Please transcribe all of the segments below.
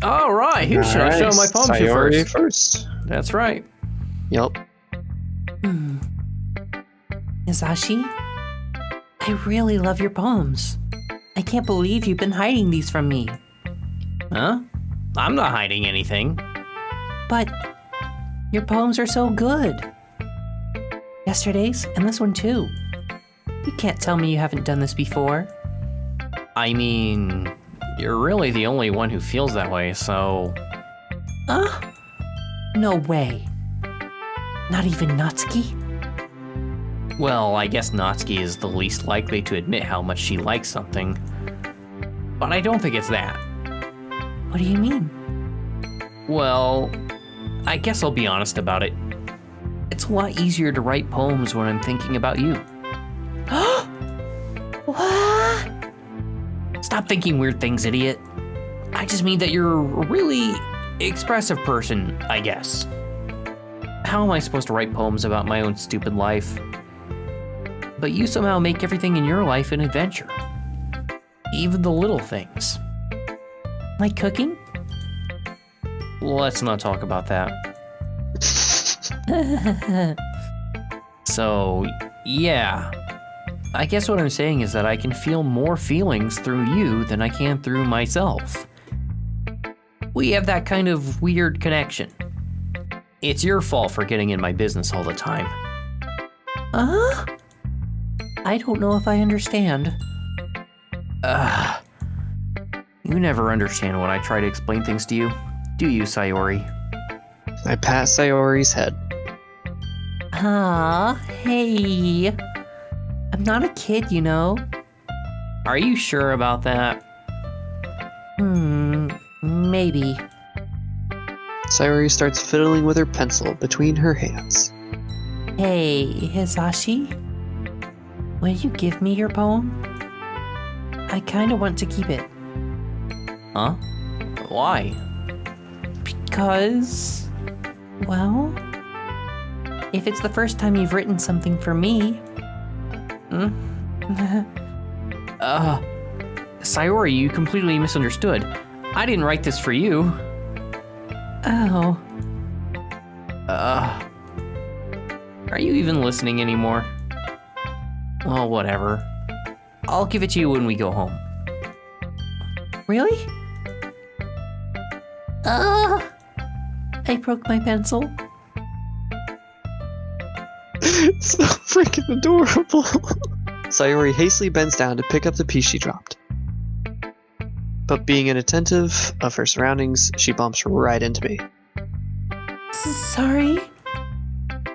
All right, who should I show my poem to Sayori first? first. That's right. Yep. Hizashi, I really love your poems. I can't believe you've been hiding these from me. Huh? I'm not hiding anything. But your poems are so good. Yesterday's and this one too. You can't tell me you haven't done this before. I mean, you're really the only one who feels that way, so... No way. Not even Natsuki? Well, I guess Natsuki is the least likely to admit how much she likes something. But I don't think it's that. What do you mean? Well, I guess I'll be honest about it. It's a lot easier to write poems when I'm thinking about you. What? Stop thinking weird things, idiot. I just mean that you're a really expressive person, I guess. How am I supposed to write poems about my own stupid life? But you somehow make everything in your life an adventure. Even the little things. Like cooking? Let's not talk about that. So, yeah. I guess what I'm saying is that I can feel more feelings through you than I can through myself. We have that kind of weird connection. It's your fault for getting in my business all the time. I don't know if I understand. You never understand when I try to explain things to you, do you, Sayori? I pat Sayori's head. Hey. I'm not a kid, you know. Are you sure about that? Maybe. Sayori starts fiddling with her pencil between her hands. Hey, Hizashi? Will you give me your poem? I kinda want to keep it. Huh? Why? Because... well... if it's the first time you've written something for me... Sayori, you completely misunderstood. I didn't write this for you. Oh. Are you even listening anymore? Well, whatever. I'll give it to you when we go home. Really? I broke my pencil. It's so freaking adorable. Sayori hastily bends down to pick up the piece she dropped. But being inattentive of her surroundings, she bumps right into me. Sorry?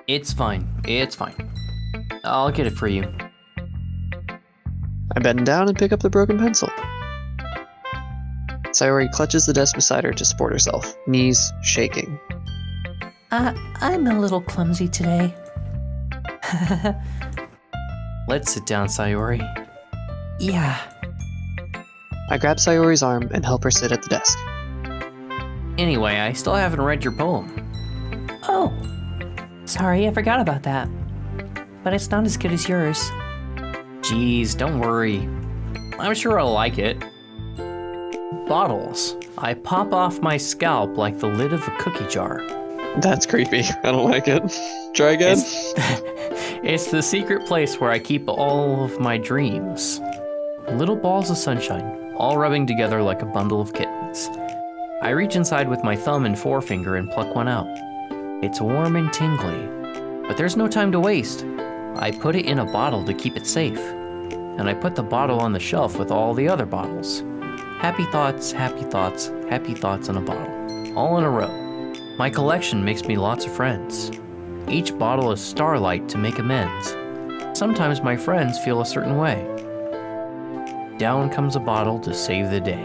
It's fine. It's fine. I'll get it for you. I bend down and pick up the broken pencil. Sayori clutches the desk beside her to support herself, knees shaking. I'm a little clumsy today. Let's sit down, Sayori. Yeah. I grab Sayori's arm and help her sit at the desk. Anyway, I still haven't read your poem. Oh. Sorry, I forgot about that. But it's not as good as yours. Jeez, don't worry. I'm sure I'll like it. Bottles. I pop off my scalp like the lid of a cookie jar. That's creepy. I don't like it. Try again. It's the secret place where I keep all of my dreams. Little balls of sunshine, all rubbing together like a bundle of kittens. I reach inside with my thumb and forefinger and pluck one out. It's warm and tingly, but there's no time to waste. I put it in a bottle to keep it safe, and I put the bottle on the shelf with all the other bottles. Happy thoughts, happy thoughts, happy thoughts in a bottle, all in a row. My collection makes me lots of friends. Each bottle is starlight to make amends. Sometimes my friends feel a certain way. Down comes a bottle to save the day.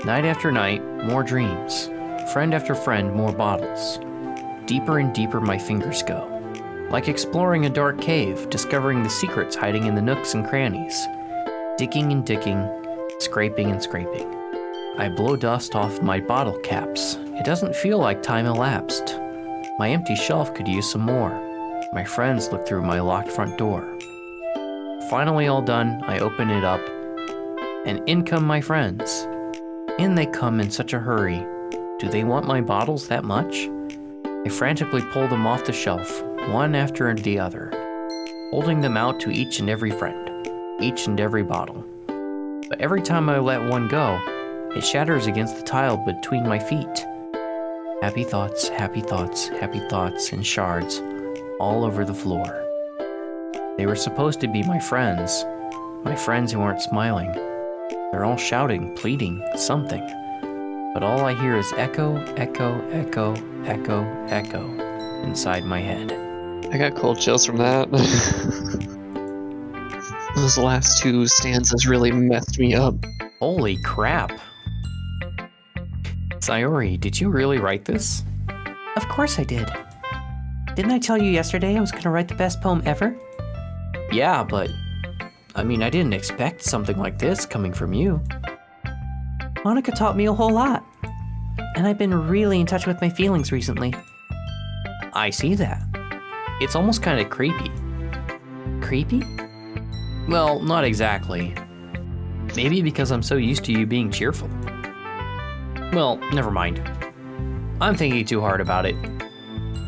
Night after night, more dreams. Friend after friend, more bottles. Deeper and deeper my fingers go. Like exploring a dark cave, discovering the secrets hiding in the nooks and crannies. Digging and digging, scraping and scraping. I blow dust off my bottle caps. It doesn't feel like time elapsed. My empty shelf could use some more. My friends look through my locked front door. Finally all done, I open it up, and in come my friends. In they come in such a hurry. Do they want my bottles that much? I frantically pull them off the shelf, one after the other, holding them out to each and every friend, each and every bottle. But every time I let one go, it shatters against the tile between my feet. Happy thoughts, happy thoughts, happy thoughts in shards all over the floor. They were supposed to be my friends who aren't smiling. They're all shouting, pleading, something. But all I hear is echo, echo, echo, echo, echo inside my head. I got cold chills from that. Those last two stanzas really messed me up. Holy crap. Sayori, did you really write this? Of course I did. Didn't I tell you yesterday I was going to write the best poem ever? Yeah, but I didn't expect something like this coming from you. Monica taught me a whole lot. And I've been really in touch with my feelings recently. I see that. It's almost kind of creepy. Creepy? Well, not exactly. Maybe because I'm so used to you being cheerful. Well, never mind. I'm thinking too hard about it.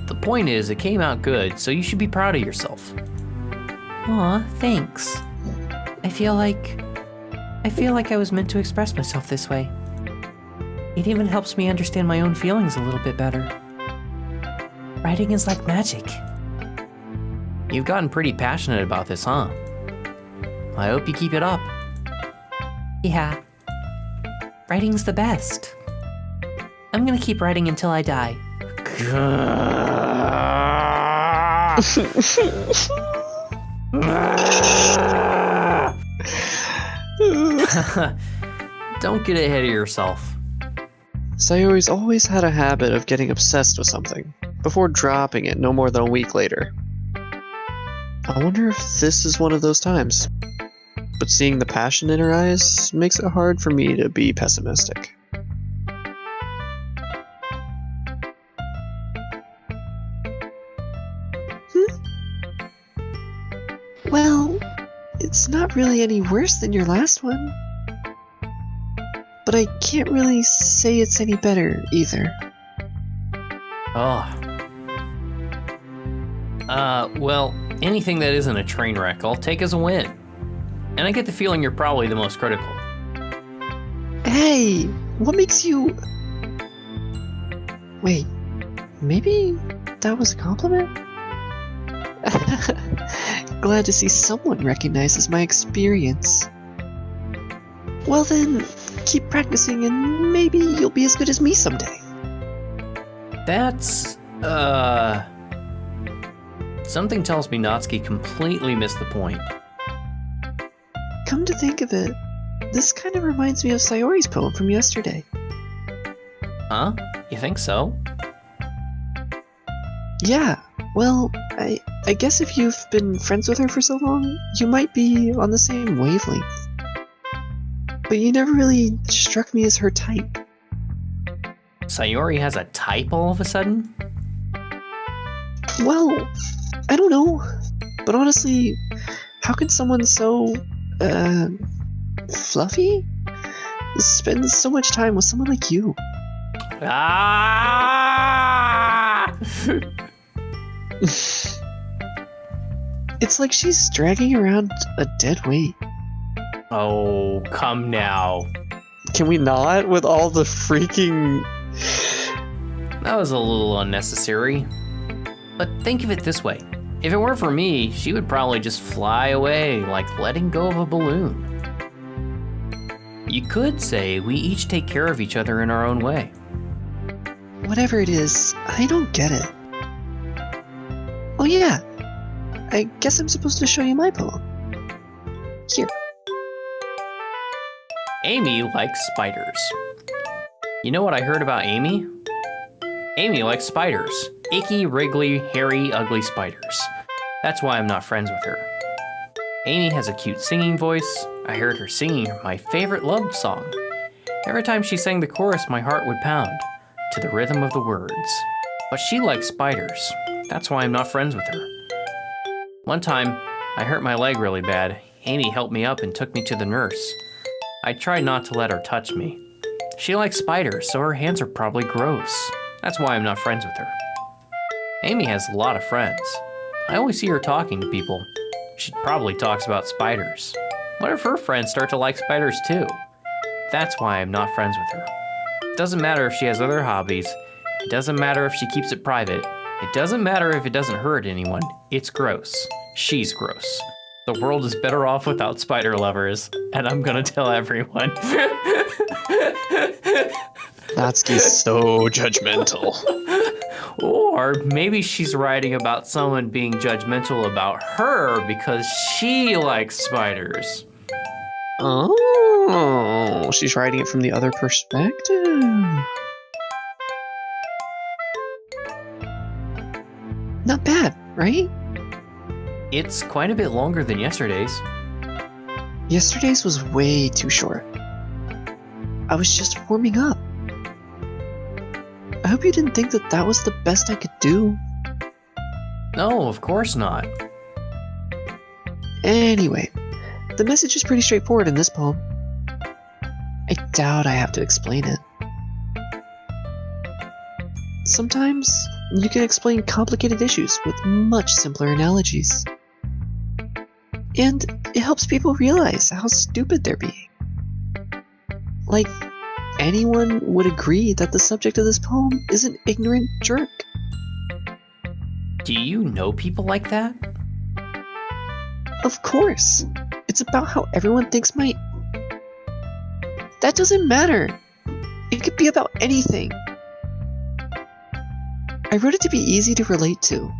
The point is, it came out good, so you should be proud of yourself. Aw, thanks. I feel like I was meant to express myself this way. It even helps me understand my own feelings a little bit better. Writing is like magic. You've gotten pretty passionate about this, huh? I hope you keep it up. Yeah. Writing's the best. I'm gonna keep writing until I die. Don't get ahead of yourself. Sayori's always had a habit of getting obsessed with something, before dropping it no more than a week later. I wonder if this is one of those times. But seeing the passion in her eyes makes it hard for me to be pessimistic. Well, it's not really any worse than your last one. But I can't really say it's any better either. Well, anything that isn't a train wreck, I'll take as a win. And I get the feeling you're probably the most critical. Hey, what makes you... Wait, maybe that was a compliment? Glad to see someone recognizes my experience. Well then, keep practicing and maybe you'll be as good as me someday. That's, Something tells me Natsuki completely missed the point. Come to think of it, this kind of reminds me of Sayori's poem from yesterday. Huh? You think so? Yeah, well, I guess if you've been friends with her for so long, you might be on the same wavelength. But you never really struck me as her type. Sayori has a type all of a sudden? Well, I don't know. But honestly, how can someone so, fluffy spend so much time with someone like you? Ah! It's like she's dragging around a dead weight. Oh, come now. Can we not with all the freaking... That was a little unnecessary. But think of it this way. If it weren't for me, she would probably just fly away like letting go of a balloon. You could say we each take care of each other in our own way. Whatever it is, I don't get it. Oh yeah, I guess I'm supposed to show you my poem. Here. Amy likes spiders. You know what I heard about Amy? Amy likes spiders. Icky, wriggly, hairy, ugly spiders. That's why I'm not friends with her. Amy has a cute singing voice. I heard her singing my favorite love song. Every time she sang the chorus, my heart would pound to the rhythm of the words. But she likes spiders. That's why I'm not friends with her. One time, I hurt my leg really bad. Amy helped me up and took me to the nurse. I tried not to let her touch me. She likes spiders, so her hands are probably gross. That's why I'm not friends with her. Amy has a lot of friends. I always see her talking to people. She probably talks about spiders. What if her friends start to like spiders too? That's why I'm not friends with her. It doesn't matter if she has other hobbies. It doesn't matter if she keeps it private. It doesn't matter if it doesn't hurt anyone. It's gross. She's gross. The world is better off without spider lovers, and I'm gonna tell everyone. Natsuki's so judgmental. Or maybe she's writing about someone being judgmental about her because she likes spiders. Oh, she's writing it from the other perspective. Not bad, right? It's quite a bit longer than yesterday's. Yesterday's was way too short. I was just warming up. I hope you didn't think that that was the best I could do. No, of course not. Anyway, the message is pretty straightforward in this poem. I doubt I have to explain it. Sometimes you can explain complicated issues with much simpler analogies. And it helps people realize how stupid they're being. Like, anyone would agree that the subject of this poem is an ignorant jerk. Do you know people like that? Of course. It's about how everyone thinks That doesn't matter. It could be about anything. I wrote it to be easy to relate to.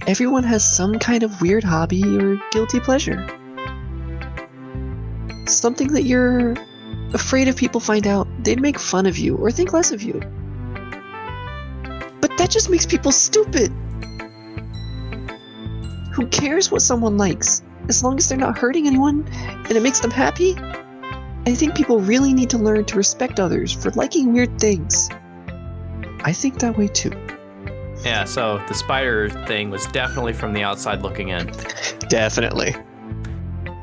Everyone has some kind of weird hobby or guilty pleasure. Something that you're afraid if people find out, they'd make fun of you or think less of you. But that just makes people stupid. Who cares what someone likes, as long as they're not hurting anyone and it makes them happy? I think people really need to learn to respect others for liking weird things. I think that way too. Yeah, so the spider thing was definitely from the outside looking in. Definitely.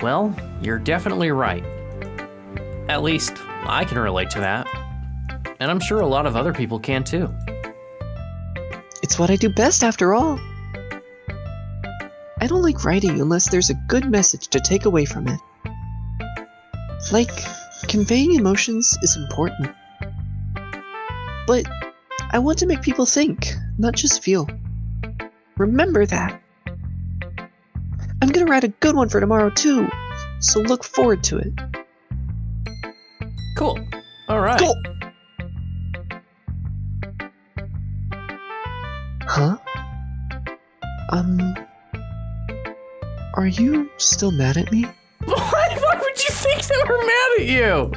Well, you're definitely right. At least, I can relate to that. And I'm sure a lot of other people can too. It's what I do best after all. I don't like writing unless there's a good message to take away from it. Like, conveying emotions is important. But I want to make people think, not just feel. Remember that. I'm gonna write a good one for tomorrow too, so look forward to it. Cool. All right. Cool! Huh? Are you still mad at me? Why would you think that we're mad at you?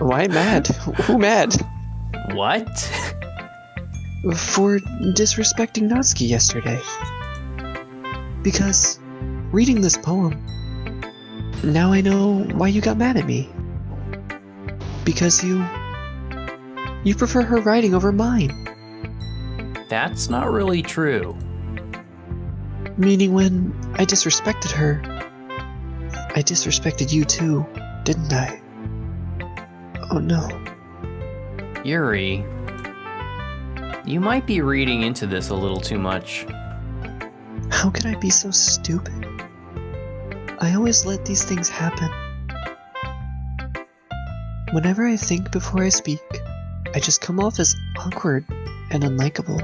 Why mad? Who mad? What? For disrespecting Natsuki yesterday. Because reading this poem, now I know why you got mad at me. Because you prefer her writing over mine. That's not really true. Meaning when I disrespected her, I disrespected you too, didn't I? Oh no. Yuri, you might be reading into this a little too much. How could I be so stupid? I always let these things happen. Whenever I think before I speak, I just come off as awkward and unlikable.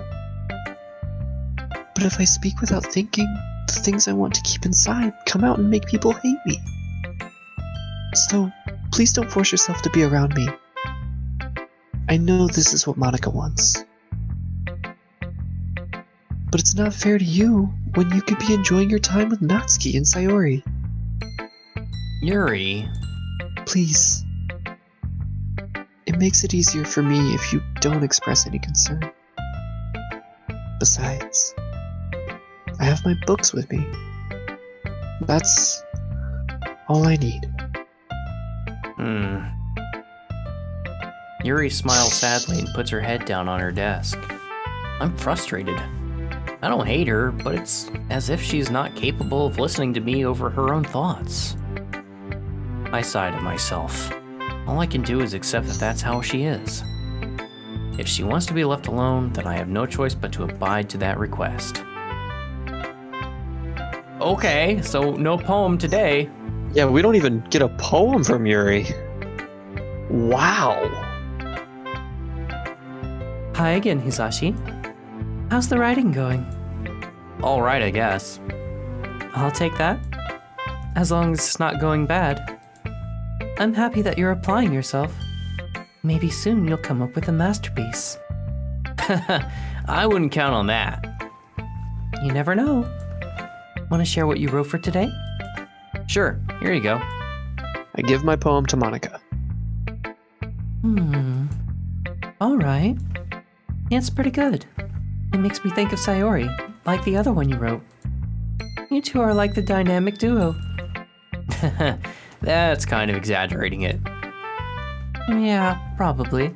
But if I speak without thinking, the things I want to keep inside come out and make people hate me. So, please don't force yourself to be around me. I know this is what Monica wants. But it's not fair to you when you could be enjoying your time with Natsuki and Sayori. Yuri, Please. It makes it easier for me if you don't express any concern. Besides, I have my books with me. That's all I need. Yuri smiles sadly and puts her head down on her desk. I'm frustrated. I don't hate her, but it's as if she's not capable of listening to me over her own thoughts. I sigh to myself. All I can do is accept that that's how she is. If she wants to be left alone, then I have no choice but to abide to that request. Okay, so no poem today. Yeah, we don't even get a poem from Yuri. Wow. Hi again, Hizashi. How's the writing going? All right, I guess. I'll take that. As long as it's not going bad. I'm happy that you're applying yourself. Maybe soon you'll come up with a masterpiece. I wouldn't count on that. You never know. Want to share what you wrote for today? Sure, here you go. I give my poem to Monica. All right. It's pretty good. It makes me think of Sayori, like the other one you wrote. You two are like the dynamic duo. That's kind of exaggerating it. Yeah, probably.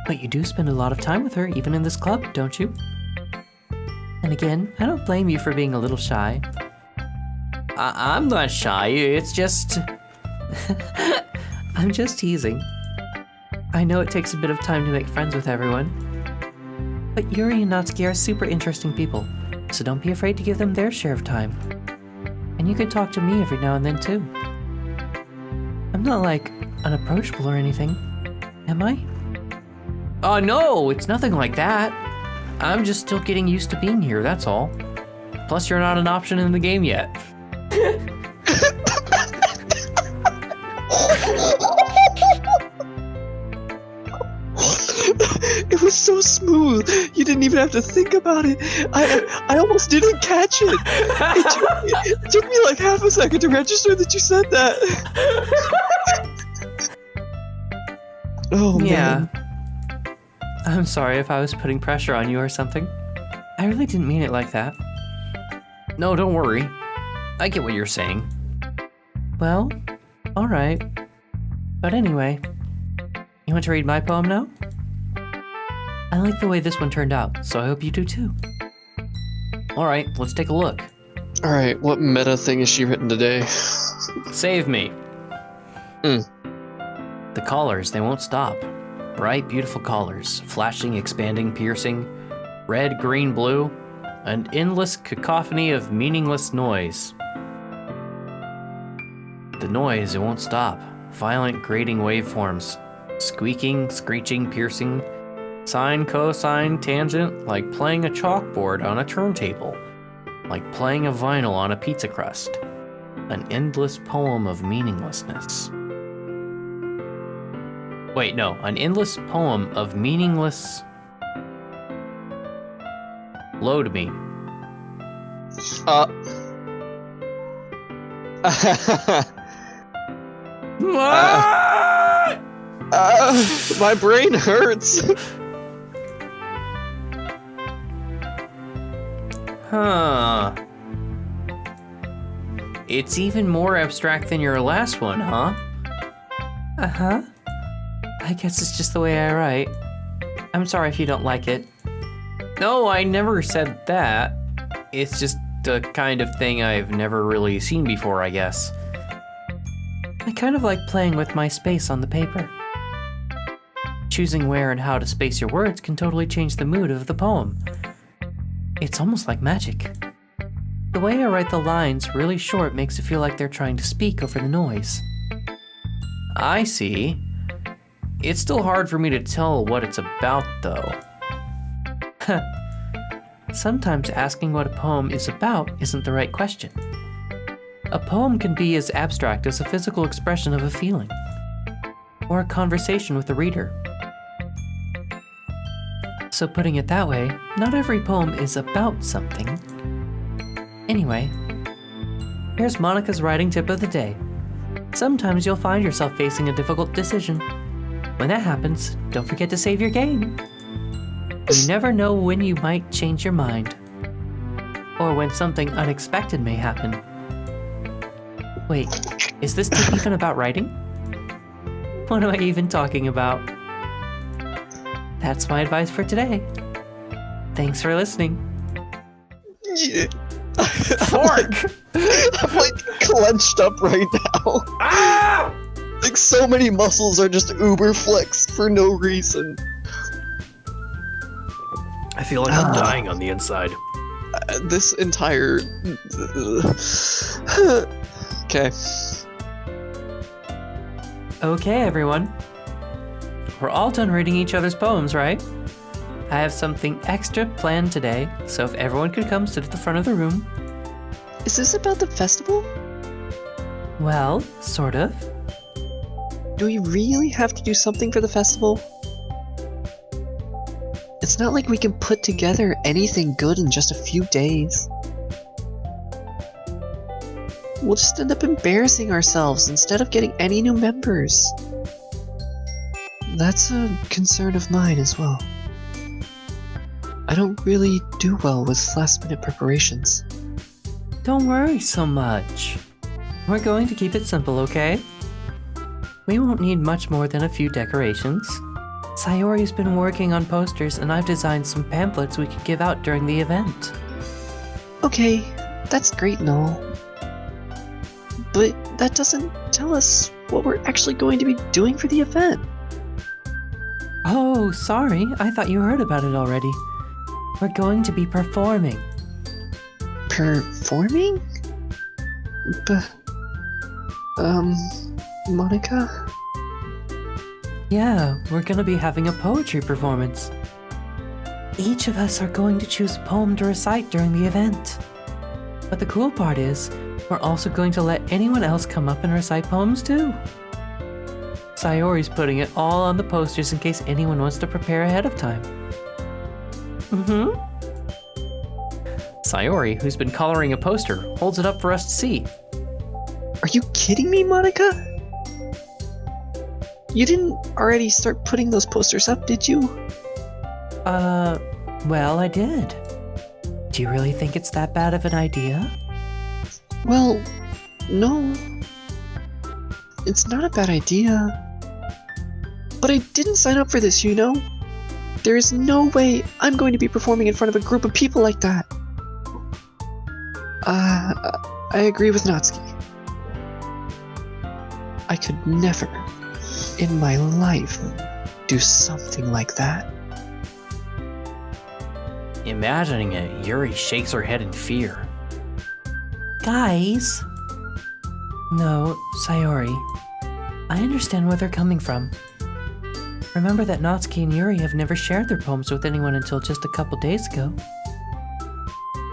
But you do spend a lot of time with her, even in this club, don't you? And again, I don't blame you for being a little shy. I'm not shy, it's just... I'm just teasing. I know it takes a bit of time to make friends with everyone. But Yuri and Natsuki are super interesting people, so don't be afraid to give them their share of time. And you can talk to me every now and then too. I'm not like unapproachable or anything, am I? Oh no, it's nothing like that. I'm just still getting used to being here, that's all. Plus you're not an option in the game yet. It was so smooth. You didn't even have to think about it. I almost didn't catch it. It took me like half a second to register that you said that. Oh, Yeah. man. I'm sorry if I was putting pressure on you or something. I really didn't mean it like that. No, don't worry. I get what you're saying. Well, alright. But anyway, you want to read my poem now? I like the way this one turned out, so I hope you do too. Alright, let's take a look. Alright, what meta thing has she written today? Save me. Mm. The colors, they won't stop. Bright, beautiful colors, flashing, expanding, piercing. Red, green, blue. An endless cacophony of meaningless noise. The noise, it won't stop. Violent, grating waveforms. Squeaking, screeching, piercing. Sine, cosine, tangent, like playing a chalkboard on a turntable. Like playing a vinyl on a pizza crust. An endless poem of meaninglessness. Wait, no, an endless poem of meaningless... Load me. My brain hurts. Huh. It's even more abstract than your last one, huh? Uh-huh. I guess it's just the way I write. I'm sorry if you don't like it. No, I never said that. It's just the kind of thing I've never really seen before, I guess. I kind of like playing with my space on the paper. Choosing where and how to space your words can totally change the mood of the poem. It's almost like magic. The way I write the lines really short makes it feel like they're trying to speak over the noise. I see. It's still hard for me to tell what it's about, though. Sometimes asking what a poem is about isn't the right question. A poem can be as abstract as a physical expression of a feeling, or a conversation with the reader. So putting it that way, not every poem is about something. Anyway, here's Monica's writing tip of the day. Sometimes you'll find yourself facing a difficult decision. When that happens, don't forget to save your game. You never know when you might change your mind, or when something unexpected may happen. Wait, is this tip even about writing? What am I even talking about? That's my advice for today. Thanks for listening. Yeah. Fork! I'm like clenched up right now. Ah! Like so many muscles are just uber flexed for no reason. I feel like I'm dying on the inside. This entire... Okay. Okay, everyone. We're all done reading each other's poems, right? I have something extra planned today, so if everyone could come sit at the front of the room. Is this about the festival? Well, sort of. Do we really have to do something for the festival? It's not like we can put together anything good in just a few days. We'll just end up embarrassing ourselves instead of getting any new members. That's a concern of mine as well. I don't really do well with last-minute preparations. Don't worry so much. We're going to keep it simple, okay? We won't need much more than a few decorations. Sayori's been working on posters, and I've designed some pamphlets we could give out during the event. Okay, that's great and all. But that doesn't tell us what we're actually going to be doing for the event. Oh, sorry. I thought you heard about it already. We're going to be performing. Performing? Monica? Yeah, we're gonna be having a poetry performance. Each of us are going to choose a poem to recite during the event. But the cool part is, we're also going to let anyone else come up and recite poems too. Sayori's putting it all on the posters in case anyone wants to prepare ahead of time. Sayori, who's been coloring a poster, holds it up for us to see. Are you kidding me, Monica? You didn't already start putting those posters up, did you? Well, I did. Do you really think it's that bad of an idea? Well, no. It's not a bad idea. But I didn't sign up for this, you know? There is no way I'm going to be performing in front of a group of people like that. I agree with Natsuki. I could never, in my life, do something like that. Imagining it, Yuri shakes her head in fear. Guys? No, Sayori. I understand where they're coming from. Remember that Natsuki and Yuri have never shared their poems with anyone until just a couple days ago.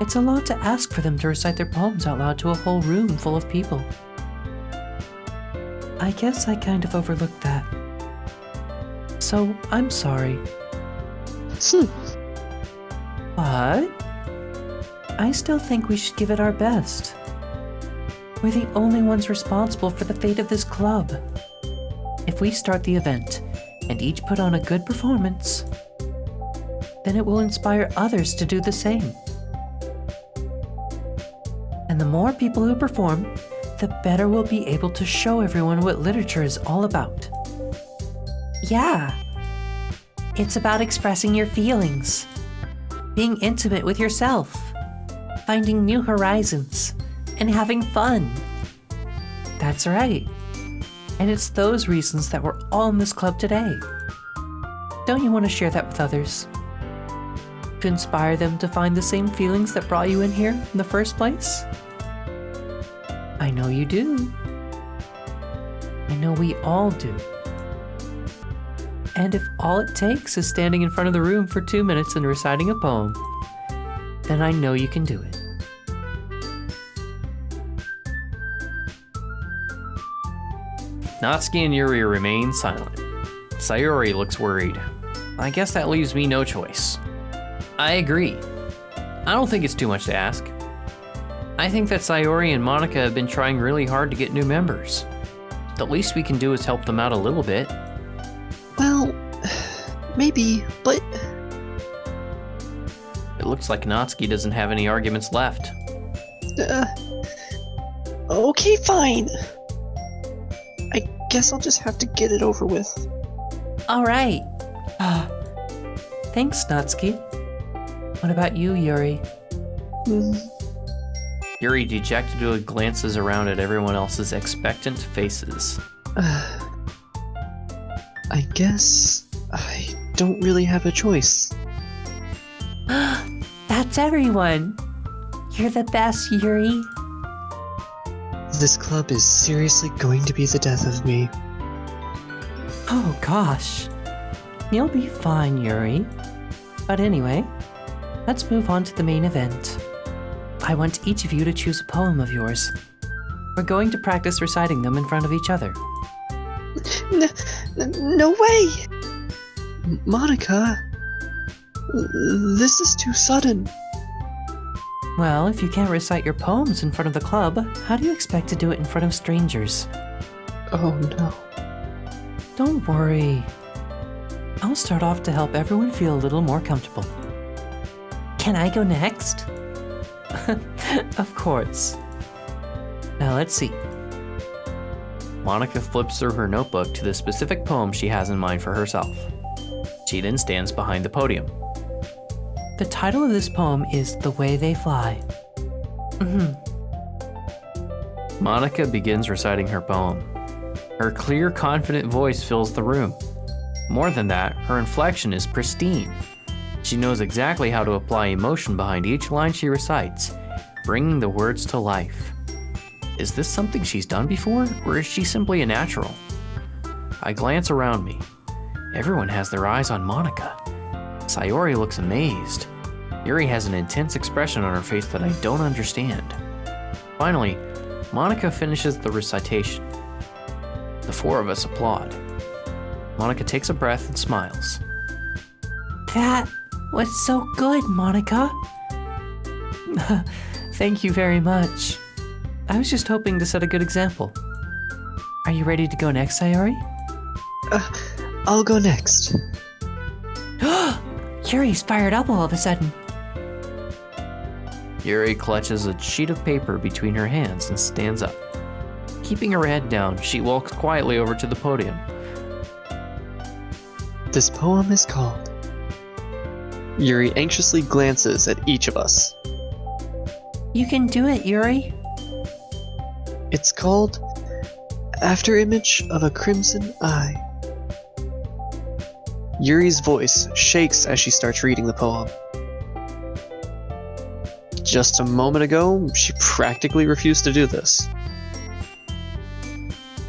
It's a lot to ask for them to recite their poems out loud to a whole room full of people. I guess I kind of overlooked that. So, I'm sorry. But I still think we should give it our best. We're the only ones responsible for the fate of this club. If we start the event and each put on a good performance, then it will inspire others to do the same. And the more people who perform, the better we'll be able to show everyone what literature is all about. Yeah, it's about expressing your feelings, being intimate with yourself, finding new horizons, and having fun. That's right. And it's those reasons that we're all in this club today. Don't you want to share that with others? To inspire them to find the same feelings that brought you in here in the first place? I know you do. I know we all do. And if all it takes is standing in front of the room for 2 minutes and reciting a poem, then I know you can do it. Natsuki and Yuri remain silent. Sayori looks worried. I guess that leaves me no choice. I agree. I don't think it's too much to ask. I think that Sayori and Monica have been trying really hard to get new members. The least we can do is help them out a little bit. Well, maybe, but... It looks like Natsuki doesn't have any arguments left. Okay, fine. I guess I'll just have to get it over with. All right. Thanks, Natsuki. What about you, Yuri? Yuri dejectedly glances around at everyone else's expectant faces. I guess I don't really have a choice. That's everyone! You're the best, Yuri. This club is seriously going to be the death of me. Oh gosh. You'll be fine, Yuri. But anyway, let's move on to the main event. I want each of you to choose a poem of yours. We're going to practice reciting them in front of each other. No way! Monica, this is too sudden. Well, if you can't recite your poems in front of the club, how do you expect to do it in front of strangers? Oh no. Don't worry. I'll start off to help everyone feel a little more comfortable. Can I go next? Of course. Now let's see. Monica flips through her notebook to the specific poem she has in mind for herself. She then stands behind the podium. The title of this poem is The Way They Fly. Monica begins reciting her poem. Her clear, confident voice fills the room. More than that, her inflection is pristine. She knows exactly how to apply emotion behind each line she recites, bringing the words to life. Is this something she's done before, or is she simply a natural? I glance around me. Everyone has their eyes on Monica. Sayori looks amazed. Yuri has an intense expression on her face that I don't understand. Finally, Monica finishes the recitation. The four of us applaud. Monica takes a breath and smiles. That was so good, Monica. Thank you very much. I was just hoping to set a good example. Are you ready to go next, Sayori? I'll go next. Yuri's fired up all of a sudden. Yuri clutches a sheet of paper between her hands and stands up. Keeping her head down, she walks quietly over to the podium. This poem is called... Yuri anxiously glances at each of us. You can do it, Yuri. It's called After Image of a Crimson Eye. Yuri's voice shakes as she starts reading the poem. Just a moment ago, she practically refused to do this.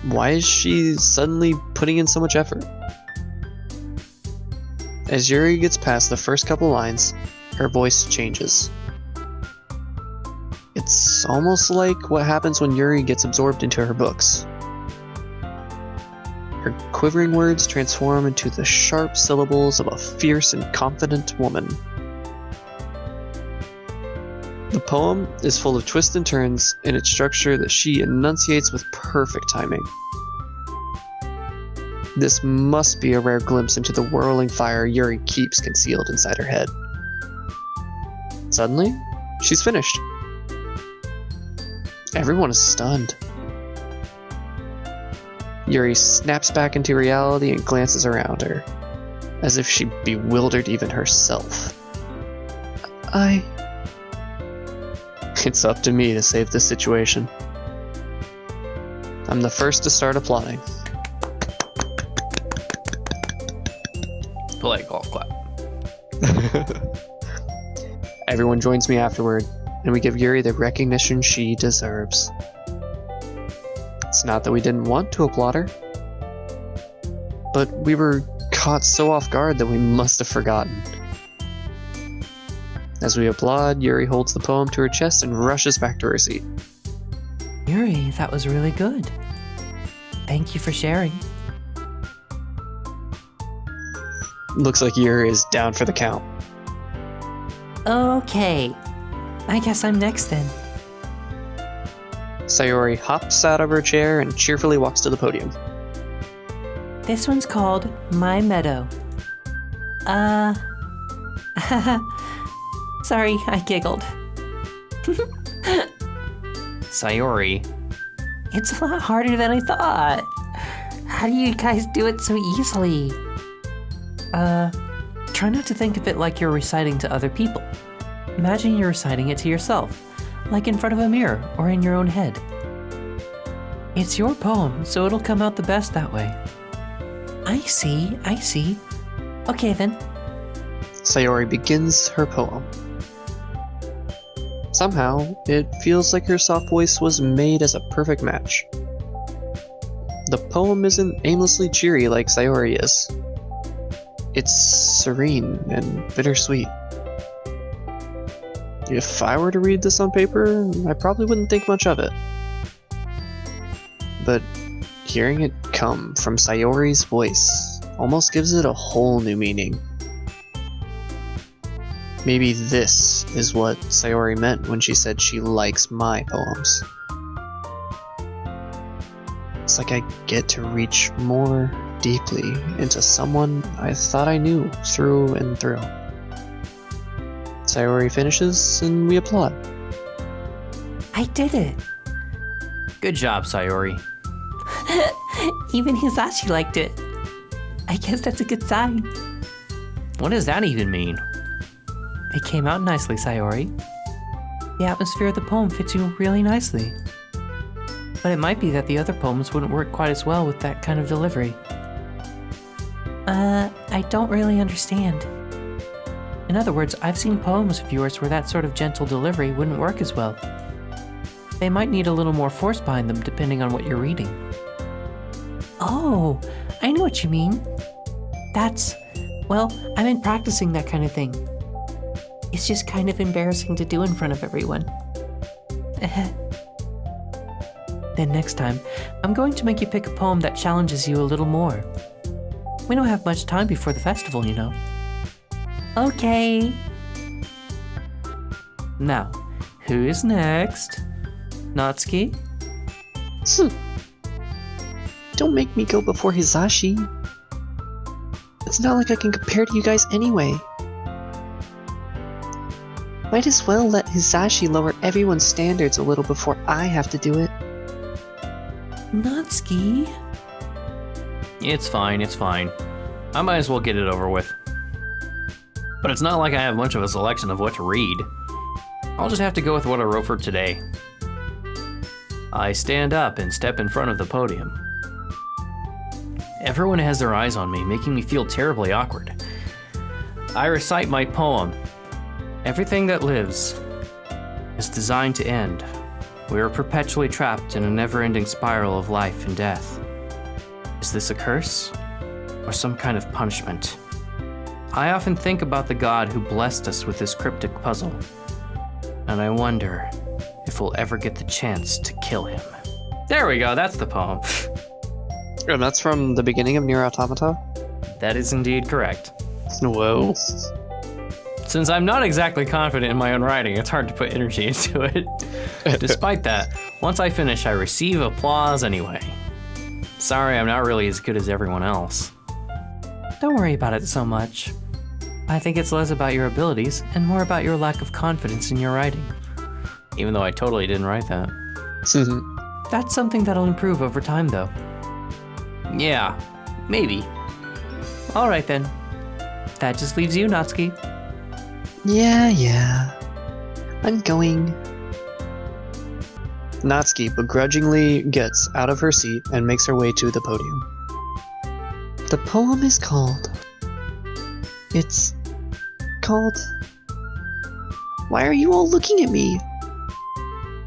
Why is she suddenly putting in so much effort? As Yuri gets past the first couple lines, her voice changes. It's almost like what happens when Yuri gets absorbed into her books. Her quivering words transform into the sharp syllables of a fierce and confident woman. The poem is full of twists and turns in its structure that she enunciates with perfect timing. This must be a rare glimpse into the whirling fire Yuri keeps concealed inside her head. Suddenly, she's finished. Everyone is stunned. Yuri snaps back into reality and glances around her, as if she bewildered even herself. It's up to me to save this situation. I'm the first to start applauding. Polite golf clap. Everyone joins me afterward, and we give Yuri the recognition she deserves. It's not that we didn't want to applaud her, but we were caught so off guard that we must have forgotten. As we applaud, Yuri holds the poem to her chest and rushes back to her seat. Yuri, that was really good. Thank you for sharing. Looks like Yuri is down for the count. Okay. I guess I'm next then. Sayori hops out of her chair and cheerfully walks to the podium. This one's called My Meadow. Sorry, I giggled. Sayori. It's a lot harder than I thought. How do you guys do it so easily? Try not to think of it like you're reciting to other people. Imagine you're reciting it to yourself, like in front of a mirror or in your own head. It's your poem, so it'll come out the best that way. I see. Okay then. Sayori begins her poem. Somehow, it feels like her soft voice was made as a perfect match. The poem isn't aimlessly cheery like Sayori is. It's serene and bittersweet. If I were to read this on paper, I probably wouldn't think much of it. But hearing it come from Sayori's voice almost gives it a whole new meaning. Maybe this is what Sayori meant when she said she likes my poems. It's like I get to reach more deeply into someone I thought I knew through and through. Sayori finishes and we applaud. I did it. Good job, Sayori. Even Hizashi liked it. I guess that's a good sign. What does that even mean? It came out nicely, Sayori. The atmosphere of the poem fits you really nicely. But it might be that the other poems wouldn't work quite as well with that kind of delivery. I don't really understand. In other words, I've seen poems of yours where that sort of gentle delivery wouldn't work as well. They might need a little more force behind them depending on what you're reading. Oh, I know what you mean. Well, I've been practicing that kind of thing. It's just kind of embarrassing to do in front of everyone. Then next time, I'm going to make you pick a poem that challenges you a little more. We don't have much time before the festival, you know. Okay. Now, who is next? Natsuki? Don't make me go before Hizashi. It's not like I can compare to you guys anyway. Might as well let Hizashi lower everyone's standards a little before I have to do it. Natsuki? It's fine. I might as well get it over with. But it's not like I have much of a selection of what to read. I'll just have to go with what I wrote for today. I stand up and step in front of the podium. Everyone has their eyes on me, making me feel terribly awkward. I recite my poem. Everything that lives is designed to end. We are perpetually trapped in a never-ending spiral of life and death. Is this a curse? Or some kind of punishment? I often think about the god who blessed us with this cryptic puzzle, and I wonder if we'll ever get the chance to kill him. There we go, that's the poem. And that's from the beginning of Nier Automata? That is indeed correct. Whoa. Since I'm not exactly confident in my own writing, it's hard to put energy into it. Despite that, once I finish, I receive applause anyway. Sorry, I'm not really as good as everyone else. Don't worry about it so much. I think it's less about your abilities and more about your lack of confidence in your writing. Even though I totally didn't write that. That's something that'll improve over time, though. Yeah, maybe. Alright then. That just leaves you, Natsuki. Yeah. I'm going. Natsuki begrudgingly gets out of her seat and makes her way to the podium. The poem is called... It's... called... Why are you all looking at me?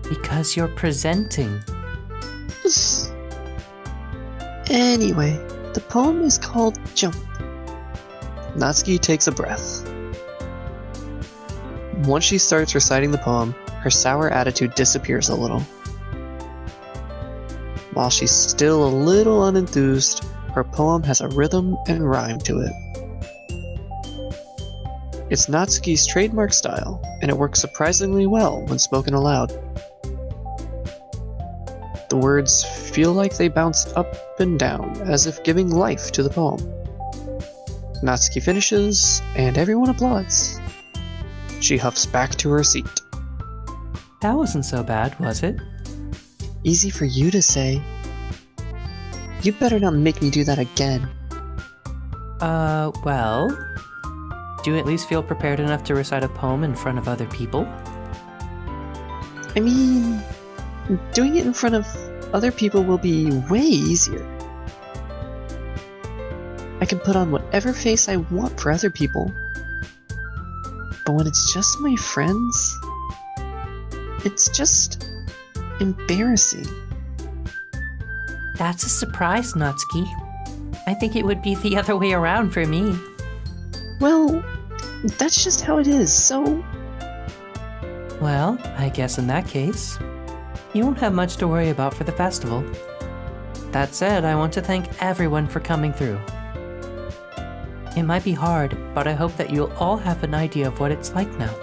Because you're presenting. Anyway, the poem is called Jump. Natsuki takes a breath. Once she starts reciting the poem, her sour attitude disappears a little. While she's still a little unenthused, her poem has a rhythm and rhyme to it. It's Natsuki's trademark style, and it works surprisingly well when spoken aloud. The words feel like they bounce up and down, as if giving life to the poem. Natsuki finishes, and everyone applauds. She huffs back to her seat. That wasn't so bad, was it? Easy for you to say. You better not make me do that again. Well... Do you at least feel prepared enough to recite a poem in front of other people? I mean, doing it in front of other people will be way easier. I can put on whatever face I want for other people. But when it's just my friends, it's just embarrassing. That's a surprise, Natsuki. I think it would be the other way around for me. Well, that's just how it is, so... Well, I guess in that case, you won't have much to worry about for the festival. That said, I want to thank everyone for coming through. It might be hard, but I hope that you'll all have an idea of what it's like now.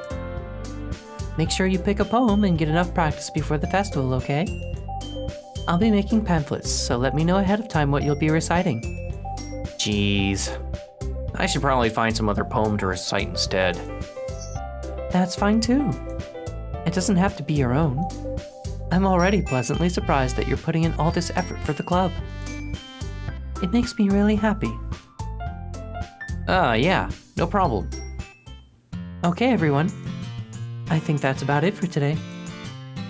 Make sure you pick a poem and get enough practice before the festival, okay? I'll be making pamphlets, so let me know ahead of time what you'll be reciting. Jeez. I should probably find some other poem to recite instead. That's fine too. It doesn't have to be your own. I'm already pleasantly surprised that you're putting in all this effort for the club. It makes me really happy. Yeah, no problem. Okay, everyone. I think that's about it for today.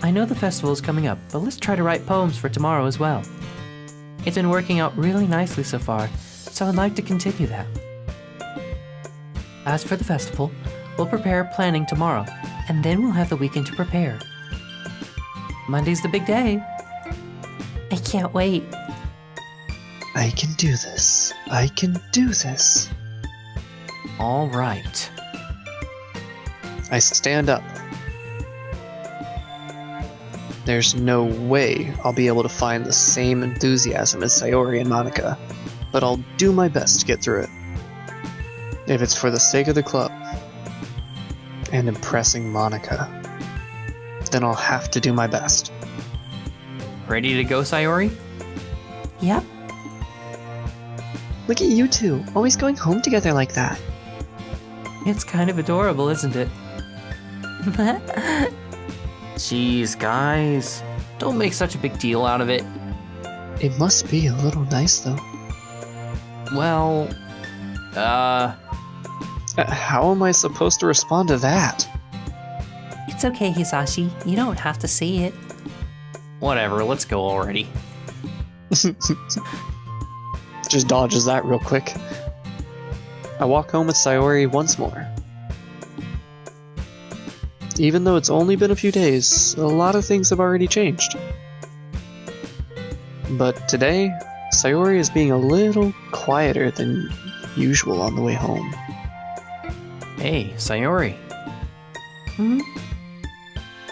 I know the festival is coming up, but let's try to write poems for tomorrow as well. It's been working out really nicely so far, so I'd like to continue that. As for the festival, we'll prepare planning tomorrow, and then we'll have the weekend to prepare. Monday's the big day. I can't wait. I can do this. I can do this. All right. I stand up. There's no way I'll be able to find the same enthusiasm as Sayori and Monica, but I'll do my best to get through it. If it's for the sake of the club and impressing Monica, then I'll have to do my best. Ready to go, Sayori? Yep. Look at you two, always going home together like that. It's kind of adorable, isn't it? Jeez, guys. Don't make such a big deal out of it. It must be a little nice, though. Well, How am I supposed to respond to that? It's okay, Hizashi. You don't have to say it. whatever, let's go already. Just dodges that real quick. I walk home with Sayori once more. Even though it's only been a few days, a lot of things have already changed. But today, Sayori is being a little quieter than usual on the way home. Hey, Sayori. Hmm?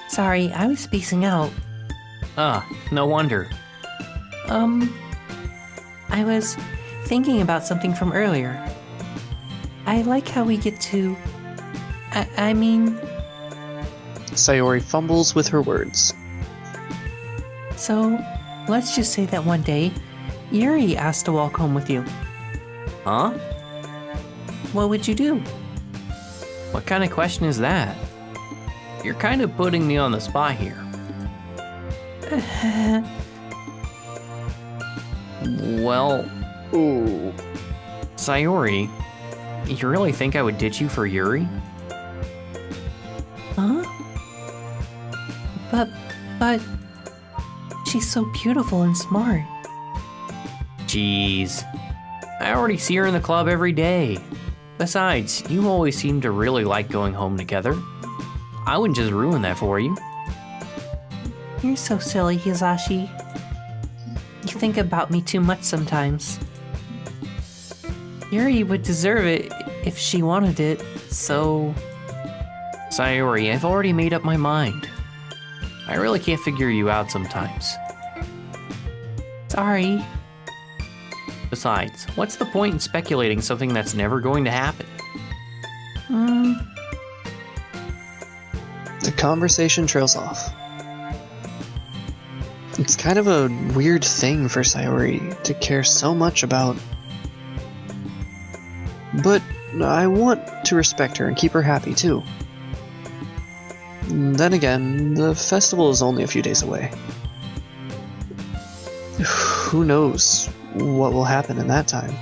Sorry, I was spacing out. No wonder. I was thinking about something from earlier. I like how we get to... I mean... Sayori fumbles with her words. So, let's just say that one day, Yuri asked to walk home with you. Huh? What would you do? What kind of question is that? You're kind of putting me on the spot here. Well, Ooh. Sayori, you really think I would ditch you for Yuri? Huh? But... She's so beautiful and smart. Jeez. I already see her in the club every day. Besides, you always seem to really like going home together. I wouldn't just ruin that for you. You're so silly, Hizashi. You think about me too much sometimes. Yuri would deserve it if she wanted it, so... Sayori, I've already made up my mind. I really can't figure you out sometimes. Sorry. Besides, what's the point in speculating something that's never going to happen? The conversation trails off. It's kind of a weird thing for Sayori to care so much about. But I want to respect her and keep her happy too. Then again, the festival is only a few days away. Who knows what will happen in that time?